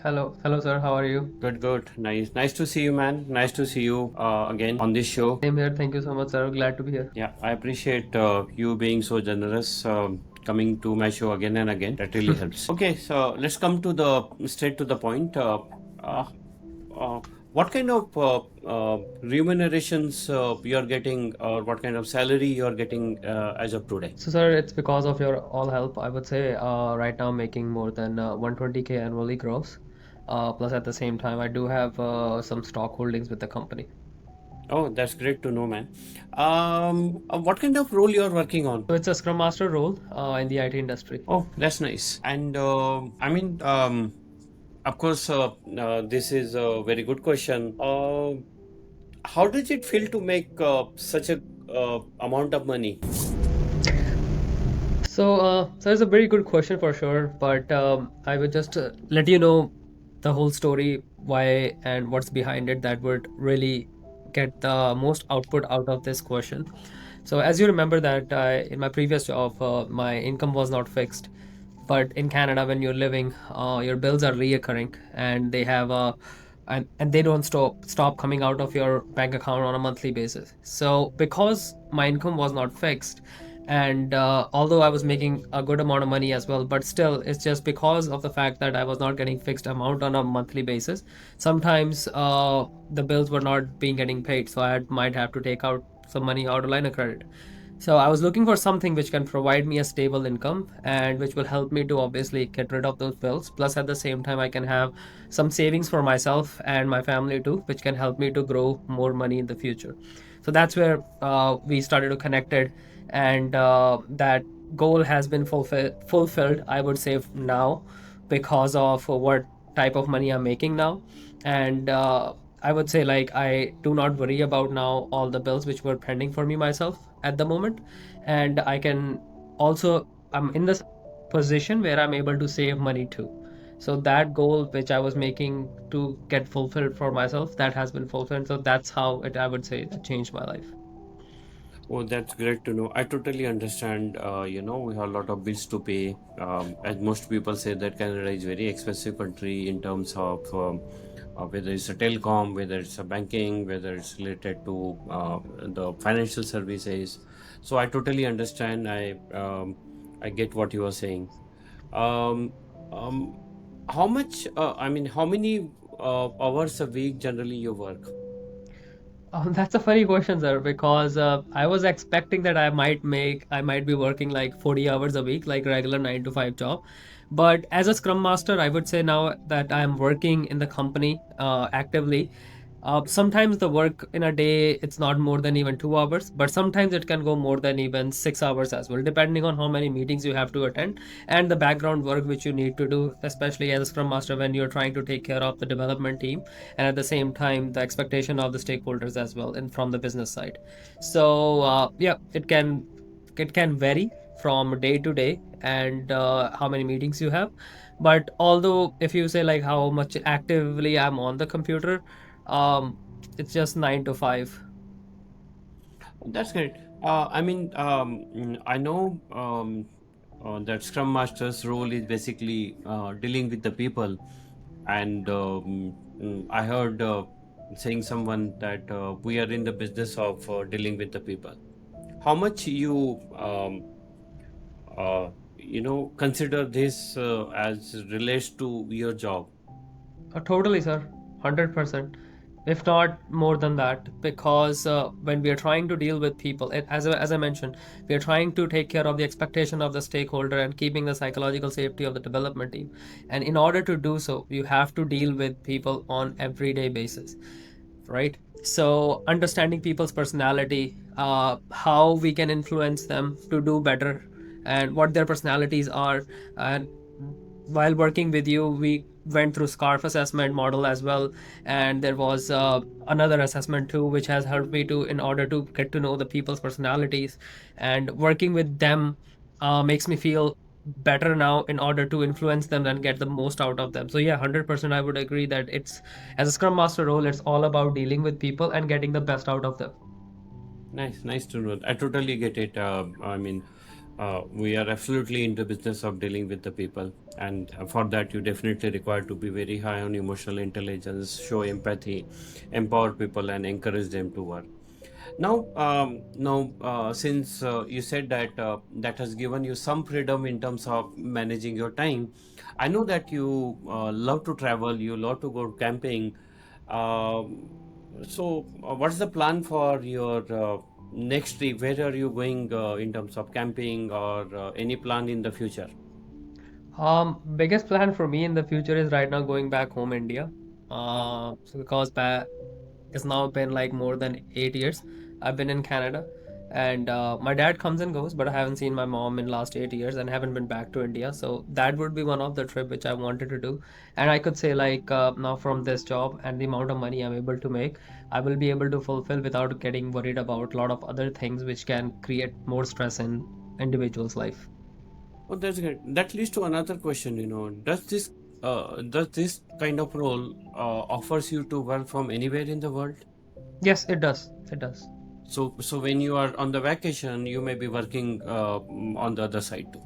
Hello, sir. How are you? Good. Nice to see you, man. Nice to see you again on this show. Same here. Thank you so much, sir. Glad to be here. Yeah, I appreciate you being so generous, coming to my show again and again. That really helps. Okay, so let's come to the straight to the point. Uh, uh, what kind of remunerations you are getting, or what kind of salary you are getting as of today? So, sir, it's because of your all help. I would say right now making more than 120K annually gross. Plus, at the same time, I do have some stock holdings with the company. Oh, that's great to know, man. What kind of role you are working on? So, it's a Scrum Master role in the IT industry. Oh, that's nice. And of course, this is a very good question. How does it feel to make such a amount of money? So it's a very good question for sure. But I would just let you know the whole story, why and what's behind it. That would really get the most output out of this question. So as you remember that in my previous job, my income was not fixed. But in Canada, when you're living, your bills are reoccurring, and they have and they don't stop coming out of your bank account on a monthly basis. So because my income was not fixed, and although I was making a good amount of money as well, but still it's just because of the fact that I was not getting fixed amount on a monthly basis. Sometimes the bills were not being getting paid, so might have to take out some money out of line of credit. So I was looking for something which can provide me a stable income and which will help me to obviously get rid of those bills. Plus, at the same time, I can have some savings for myself and my family too, which can help me to grow more money in the future. So that's where we started to connect it, and that goal has been fulfilled, I would say now, because of what type of money I'm making now. And I would say like I do not worry about now all the bills which were pending for me myself at the moment, and I can also I'm in this position where I'm able to save money too. So that goal which I was making to get fulfilled for myself, that has been fulfilled. So that's how it, I would say, that changed my life. Oh, that's great to know. I totally understand. We have a lot of bills to pay. As most people say, that Canada is very expensive country in terms of whether it's a telecom, whether it's a banking, whether it's related to the financial services. So I totally understand. I get what you are saying. Um, um, how much? How many hours a week generally you work? That's a funny question, sir, because I was expecting that I might be working like 40 hours a week, like regular 9 to 5 job. But as a Scrum Master, I would say now that I'm working in the company actively. Sometimes the work in a day it's not more than even 2 hours, but sometimes it can go more than even 6 hours as well, depending on how many meetings you have to attend and the background work which you need to do, especially as a Scrum Master when you're trying to take care of the development team and at the same time the expectation of the stakeholders as well and from the business side. So yeah, it can vary from day to day and how many meetings you have. But although if you say like how much actively I'm on the computer, um it's just 9 to 5. That's great. I know that Scrum Master's role is basically dealing with the people, and I heard saying someone that we are in the business of dealing with the people. How much consider this as relates to your job? Totally, sir. 100%. If not more than that, because when we are trying to deal with people, as I mentioned, we are trying to take care of the expectation of the stakeholder and keeping the psychological safety of the development team. And in order to do so, you have to deal with people on everyday basis, right? So understanding people's personality, how we can influence them to do better, and what their personalities are. And while working with you, we went through scarf assessment model as well, and there was another assessment too which has helped me to in order to get to know the people's personalities, and working with them makes me feel better now in order to influence them and get the most out of them. So yeah, 100% I would agree that it's, as a Scrum Master role, it's all about dealing with people and getting the best out of them. Nice to know. I totally get it. We are absolutely into business of dealing with the people, and for that you definitely require to be very high on emotional intelligence, show empathy, empower people, and encourage them to work. Now, since you said that that has given you some freedom in terms of managing your time, I know that you love to travel, you love to go camping. Um, so, what's the plan for your next trip? Where are you going in terms of camping or any plan in the future? Biggest plan for me in the future is right now going back home India. So because it's now been like more than 8 years. I've been in Canada, and my dad comes and goes, but I haven't seen my mom in last 8 years and haven't been back to India. So that would be one of the trip which I wanted to do. And I could say like now from this job and the amount of money I'm able to make, I will be able to fulfill without getting worried about a lot of other things which can create more stress in individual's life. Oh, that's great. That leads to another question. Does this kind of role offers you to work from anywhere in the world? Yes, it does. It does. So when you are on the vacation, you may be working on the other side too.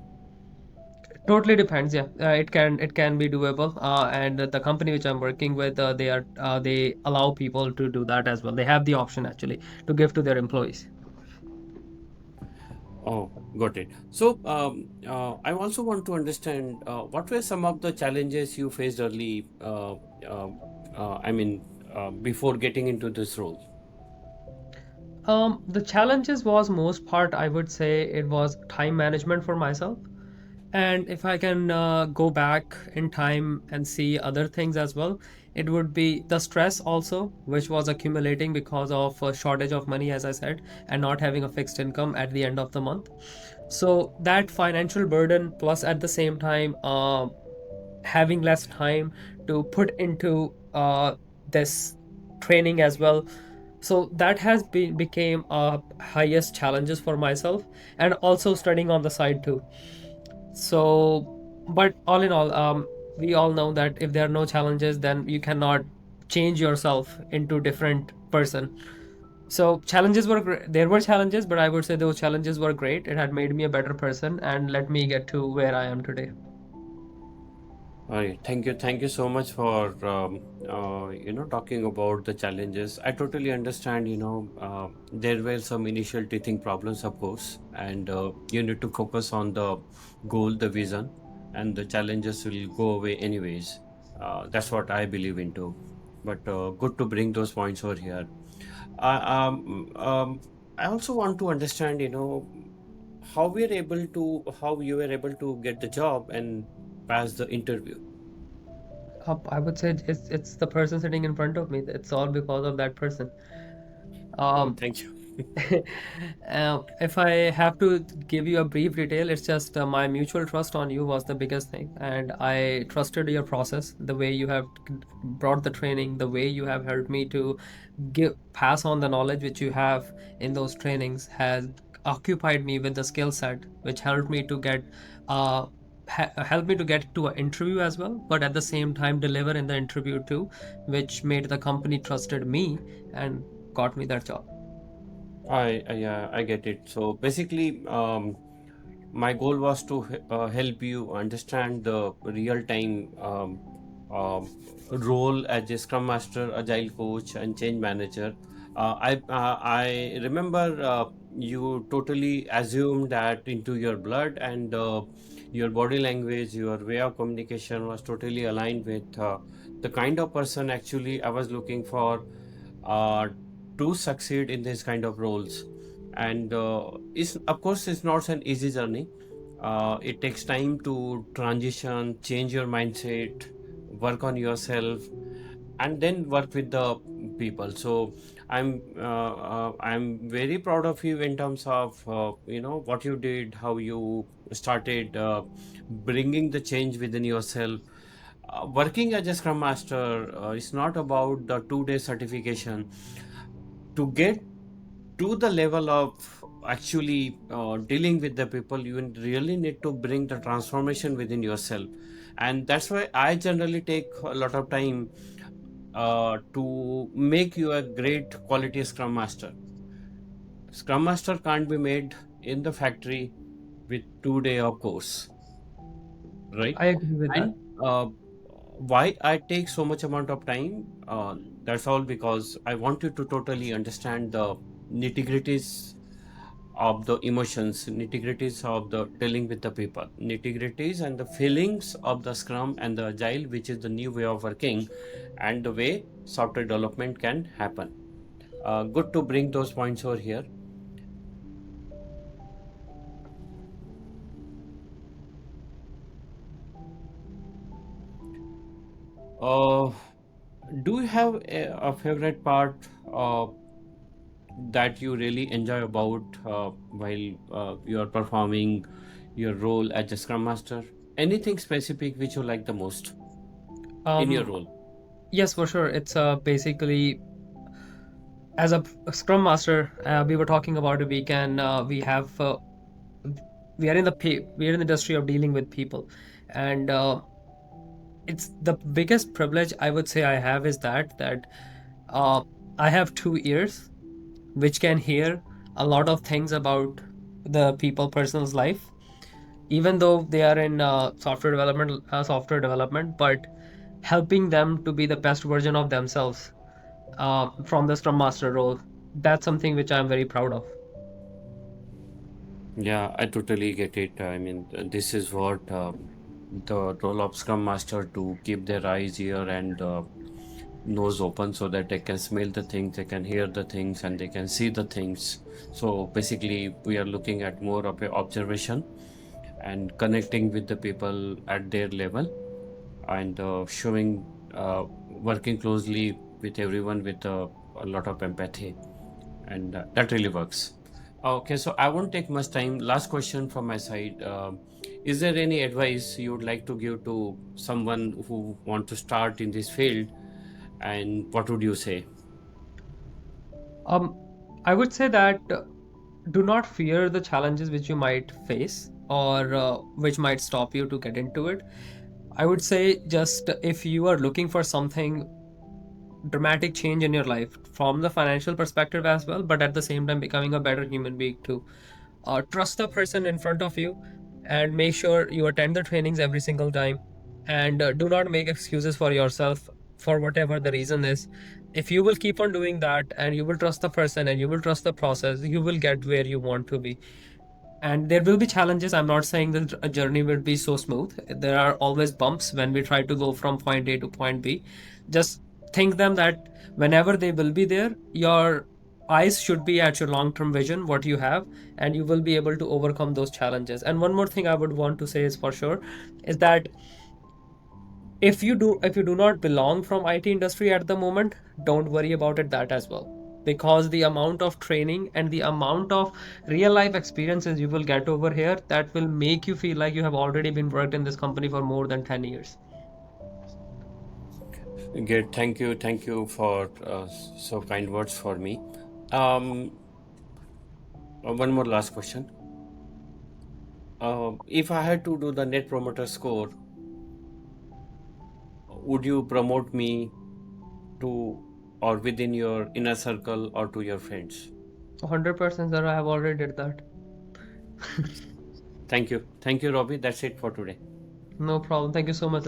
Totally depends. Yeah, it can be doable. And the company which I'm working with, they allow people to do that as well. They have the option actually to give to their employees. Oh, got it. So I also want to understand what were some of the challenges you faced early. Uh, I mean, before getting into this role. The challenges was most part, I would say it was time management for myself. And if I can go back in time and see other things as well, it would be the stress also, which was accumulating because of a shortage of money, as I said, and not having a fixed income at the end of the month. So that financial burden, plus at the same time, having less time to put into this training as well. So that has been became highest challenges for myself, and also studying on the side too. So, but all in all, we all know that if there are no challenges, then you cannot change yourself into different person. So challenges were there were challenges, but I would say those challenges were great. It had made me a better person and let me get to where I am today. All right. Thank you so much for talking about the challenges. I totally understand. There were some initial teething problems, of course, and you need to focus on the goal, the vision, and the challenges will go away anyways. That's what I believe into. But good to bring those points over here. I also want to understand, how you were able to get the job and pass the interview. I would say it's the person sitting in front of me. It's all because of that person. Oh, Um, thank you. if I have to give you a brief detail, it's just my mutual trust on you was the biggest thing, and I trusted your process, the way you have brought the training, the way you have helped me to give pass on the knowledge which you have in those trainings has occupied me with the skill set, which helped me to get uh helped me to get to an interview as well, but at the same time deliver in the interview too, which made the company trusted me and got me that job. I get it. So basically, my goal was to help you understand the real time role as a Scrum Master, Agile Coach, and Change Manager. I remember you totally assumed that into your blood, and your body language, your way of communication was totally aligned with the kind of person actually I was looking for uh, to succeed in this kind of roles. And it's, of course, it's not an easy journey. It takes time to transition, change your mindset, work on yourself, and then work with the people. So I'm very proud of you in terms of what you did, how you started bringing the change within yourself. Working as a Scrum Master is not about the 2 day certification. To get to the level of actually dealing with the people, you really need to bring the transformation within yourself. And that's why I generally take a lot of time to make you a great quality Scrum Master. Scrum Master can't be made in the factory with 2 day of course, right? I agree with that. And why I take so much amount of time? That's all because I want you to totally understand the nitty-gritties of the emotions, nitty-gritties of the dealing with the people, nitty-gritties and the feelings of the Scrum and the Agile, which is the new way of working, and the way software development can happen. Good to bring those points over here. Uh, do you have a favorite part that you really enjoy about while you are performing your role as a Scrum Master? Anything specific which you like the most in your Um, role? yes, for sure. It's basically as a Scrum Master, we were talking about it. We are in we are in the industry of dealing with people, and it's the biggest privilege I would say I have is that uh, I have 2 ears which can hear a lot of things about the people person's life, even though they are in software development, but helping them to be the best version of themselves from the Scrum Master role. That's something which I'm very proud of. Yeah, I totally get it. I mean, this is what the role of Scrum Master to keep their eyes, ear, and nose open so that they can smell the things, they can hear the things, and they can see the things. So basically, we are looking at more of a observation and connecting with the people at their level and showing, working closely with everyone with a lot of empathy, and that really works. Okay, so I won't take much time. Last question from my side. Is there any advice you would like to give to someone who want to start in this field, and what would you say? Um, I would say that do not fear the challenges which you might face or which might stop you to get into it. I would say just if you are looking for something dramatic change in your life from the financial perspective as well, but at the same time becoming a better human being too. Trust the person in front of you and make sure you attend the trainings every single time and do not make excuses for yourself for whatever the reason is. If you will keep on doing that and you will trust the person and you will trust the process, you will get where you want to be. And there will be challenges. I'm not saying that a journey will be so smooth. There are always bumps when we try to go from point A to point B. Just think them that whenever they will be there, your eyes should be at your long term vision, what you have, and you will be able to overcome those challenges. And one more thing I would want to say is for sure is that if you do not belong from IT industry at the moment, don't worry about it that as well, because the amount of training and the amount of real life experiences you will get over here, that will make you feel like you have already been worked in this company for more than 10 years. Great, thank you for so kind words for me. Um, One more last question. If I had to do the net promoter score, would you promote me to or within your inner circle or to your friends? 100% sir, I have already did that. Thank you, Robbie. That's it for today. No problem, thank you so much.